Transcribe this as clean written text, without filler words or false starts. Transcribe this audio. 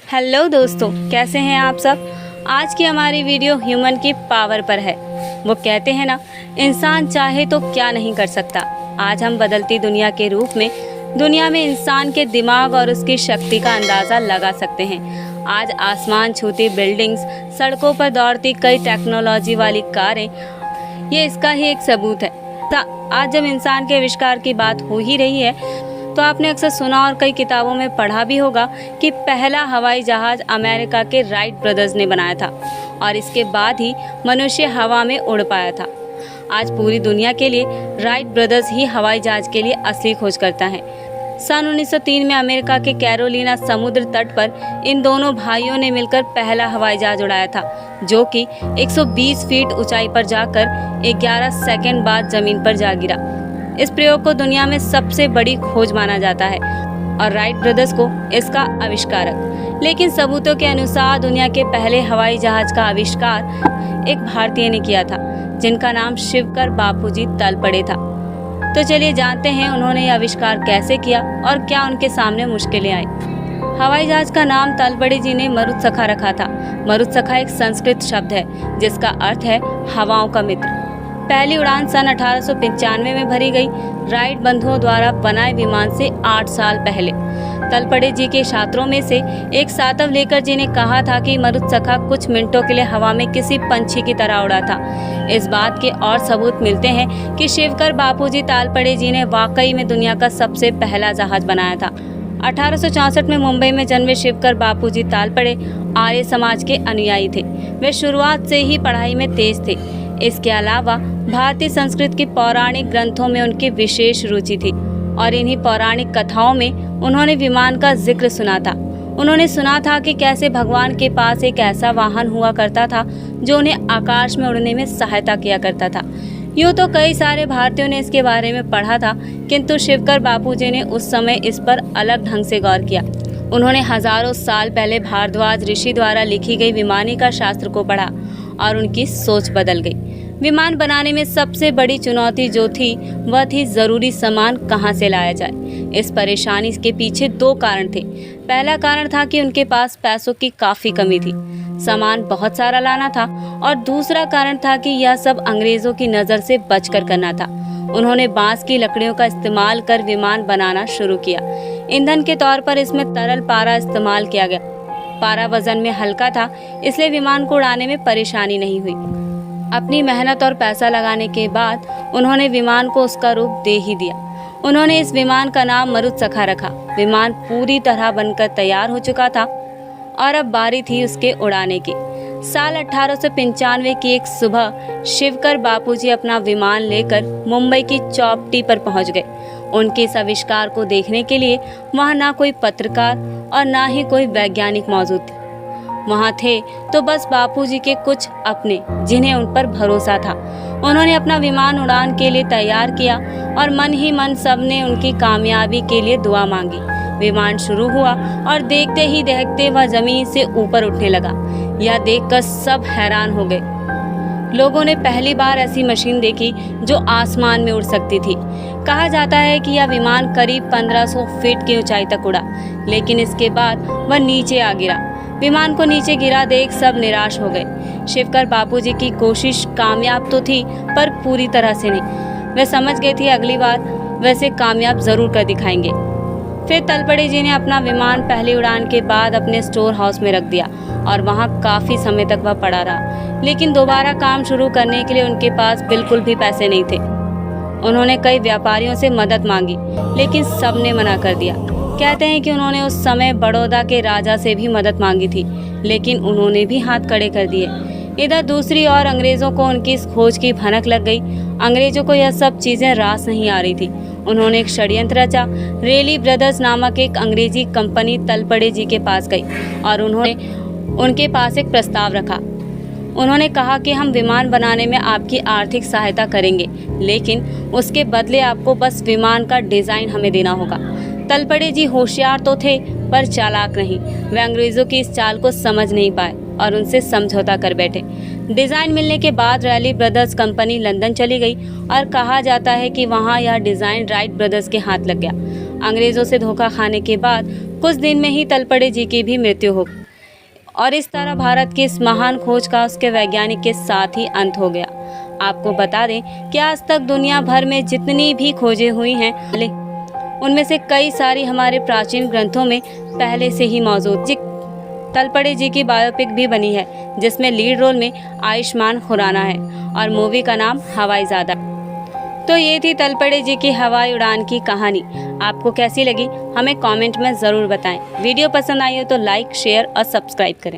Hello दोस्तों, कैसे हैं आप सब। आज की हमारी वीडियो ह्यूमन की पावर पर है। वो कहते हैं ना, इंसान चाहे तो क्या नहीं कर सकता। आज हम बदलती दुनिया के रूप में दुनिया में इंसान के दिमाग और उसकी शक्ति का अंदाज़ा लगा सकते हैं। आज आसमान छूती बिल्डिंग्स, सड़कों पर दौड़ती कई टेक्नोलॉजी वाली कारें, ये इसका ही एक सबूत है। आज जब इंसान के आविष्कार की बात हो ही रही है तो आपने अक्सर सुना और कई किताबों में पढ़ा भी होगा कि पहला हवाई जहाज़ अमेरिका के राइट ब्रदर्स ने बनाया था और इसके बाद ही मनुष्य हवा में उड़ पाया था। आज पूरी दुनिया के लिए राइट ब्रदर्स ही हवाई जहाज़ के लिए असली खोज करता है। सन 1903 में अमेरिका के कैरोलिना समुद्र तट पर इन दोनों भाइयों ने मिलकर पहला हवाई जहाज़ उड़ाया था, जो कि 120 फीट ऊंचाई पर जाकर 11 सेकंड बाद ज़मीन पर जा गिरा। इस प्रयोग को दुनिया में सबसे बड़ी खोज माना जाता है और राइट ब्रदर्स को इसका आविष्कारक। लेकिन सबूतों के अनुसार दुनिया के पहले हवाई जहाज का आविष्कार एक भारतीय ने किया था, जिनका नाम शिवकर बापूजी तलपड़े था। तो चलिए जानते हैं उन्होंने यह आविष्कार कैसे किया और क्या उनके सामने मुश्किलें आई। हवाई जहाज का नाम तलपड़े जी ने मरुत्सखा रखा था। मरुत्सखा एक संस्कृत शब्द है जिसका अर्थ है हवाओं का मित्र। पहली उड़ान सन 1895 में भरी गई राइट बंधुओं द्वारा बनाए विमान से 8 साल पहले। तलपड़े जी के छात्रों में से एक सातवलेकर जी ने कहा था कि मरुत्सखा कुछ मिनटों के लिए हवा में किसी पंछी की तरह उड़ा था। इस बात के और सबूत मिलते हैं कि शिवकर बापूजी तालपड़े जी ने वाकई में दुनिया का सबसे पहला जहाज बनाया था। 1864 में मुंबई में जन्मे शिवकर बापूजी तालपड़े आर्य समाज के अनुयायी थे। वे शुरुआत से ही पढ़ाई में तेज थे। इसके अलावा भारतीय संस्कृत के पौराणिक ग्रंथों में उनकी विशेष रुचि थी और इन्हीं पौराणिक कथाओं में उन्होंने विमान का जिक्र सुना था। उन्होंने सुना था कि कैसे भगवान के पास एक ऐसा वाहन हुआ करता था जो उन्हें आकाश में उड़ने में सहायता किया करता था। यूँ तो कई सारे भारतीयों ने इसके बारे में पढ़ा था, किंतु शिवकर बापूजी ने उस समय इस पर अलग ढंग से गौर किया। उन्होंने हजारों साल पहले भारद्वाज ऋषि द्वारा लिखी गई विमानी का शास्त्र को पढ़ा और उनकी सोच बदल गई। विमान बनाने में सबसे बड़ी चुनौती जो थी वह थी जरूरी सामान कहां से लाया जाए। इस परेशानी के पीछे 2 कारण थे। पहला कारण था कि उनके पास पैसों की काफी कमी थी, सामान बहुत सारा लाना था, और दूसरा कारण था कि यह सब अंग्रेजों की नज़र से बचकर करना था। उन्होंने बांस की लकड़ियों का इस्तेमाल कर विमान बनाना शुरू किया। ईंधन के तौर पर इसमें तरल पारा इस्तेमाल किया गया। पारा वजन में हल्का था, इसलिए विमान को उड़ाने में परेशानी नहीं हुई। अपनी मेहनत और पैसा लगाने के बाद उन्होंने विमान को उसका रूप दे ही दिया। उन्होंने इस विमान का नाम मरुत्सखा रखा। विमान पूरी तरह बनकर तैयार हो चुका था और अब बारी थी उसके उड़ाने की। साल 1895 की एक सुबह शिवकर बापूजी अपना विमान लेकर मुंबई की चौपटी पर पहुंच गए। उनके इस आविष्कार को देखने के लिए वहां ना कोई पत्रकार और ना ही कोई वैज्ञानिक मौजूद थे। वहां थे तो बस बापूजी के कुछ अपने, जिन्हें उन पर भरोसा था। उन्होंने अपना विमान उड़ान के लिए तैयार किया और मन ही मन सबने उनकी कामयाबी के लिए दुआ मांगी। विमान शुरू हुआ और देखते ही देखते वह जमीन से ऊपर उठने लगा। यह देखकर सब हैरान हो गए। लोगों ने पहली बार ऐसी मशीन देखी जो आसमान में उड़ सकती थी। कहा जाता है कि यह विमान करीब 1500 फीट की ऊंचाई तक उड़ा, लेकिन इसके बाद वह नीचे आ गिरा। विमान को नीचे गिरा देख सब निराश हो गए। शिवकर बापूजी की कोशिश कामयाब तो थी, पर पूरी तरह से नहीं। वे समझ गए थे अगली बार वैसे कामयाब जरूर कर दिखाएंगे। फिर तलपड़े जी ने अपना विमान पहली उड़ान के बाद अपने स्टोर हाउस में रख दिया और वहां काफी समय तक वह पड़ा रहा। लेकिन दोबारा काम शुरू करने के लिए उनके पास बिल्कुल भी पैसे नहीं थे। उन्होंने कई व्यापारियों से मदद मांगी, लेकिन सबने मना कर दिया। कहते हैं कि उन्होंने उस समय बड़ौदा के राजा से भी मदद मांगी थी, लेकिन उन्होंने भी हाथ खड़े कर दिए। इधर दूसरी ओर अंग्रेजों को उनकी इस खोज की भनक लग गई। अंग्रेजों को यह सब चीजें रास नहीं आ रही थी। उन्होंने एक षड्यंत्र रचा। रेली ब्रदर्स नामक एक अंग्रेजी कंपनी तलपड़े जी के पास गई और उन्होंने उनके पास एक प्रस्ताव रखा। उन्होंने कहा कि हम विमान बनाने में आपकी आर्थिक सहायता करेंगे, लेकिन उसके बदले आपको बस विमान का डिजाइन हमें देना होगा। तलपड़े जी होशियार तो थे, पर चालाक नहीं। वे अंग्रेजों की इस चाल को समझ नहीं पाए और उनसे समझौता कर बैठे। डिज़ाइन मिलने के बाद रैली ब्रदर्स कंपनी लंदन चली गई और कहा जाता है कि वहां यह डिज़ाइन राइट ब्रदर्स के हाथ लग गया। अंग्रेज़ों से धोखा खाने के बाद कुछ दिन में ही तलपड़े जी की भी मृत्यु हो गई और इस तरह भारत की इस महान खोज का उसके वैज्ञानिक के साथ ही अंत हो गया। आपको बता दें कि आज तक दुनिया भर में जितनी भी खोजें हुई हैं उनमें से कई सारी हमारे प्राचीन ग्रंथों में पहले से ही मौजूद। तलपड़े जी की बायोपिक भी बनी है जिसमें लीड रोल में आयुष्मान खुराना है और मूवी का नाम हवाईजादा। तो ये थी तलपड़े जी की हवाई उड़ान की कहानी। आपको कैसी लगी हमें कमेंट में ज़रूर बताएं। वीडियो पसंद आई हो तो लाइक, शेयर और सब्सक्राइब करें।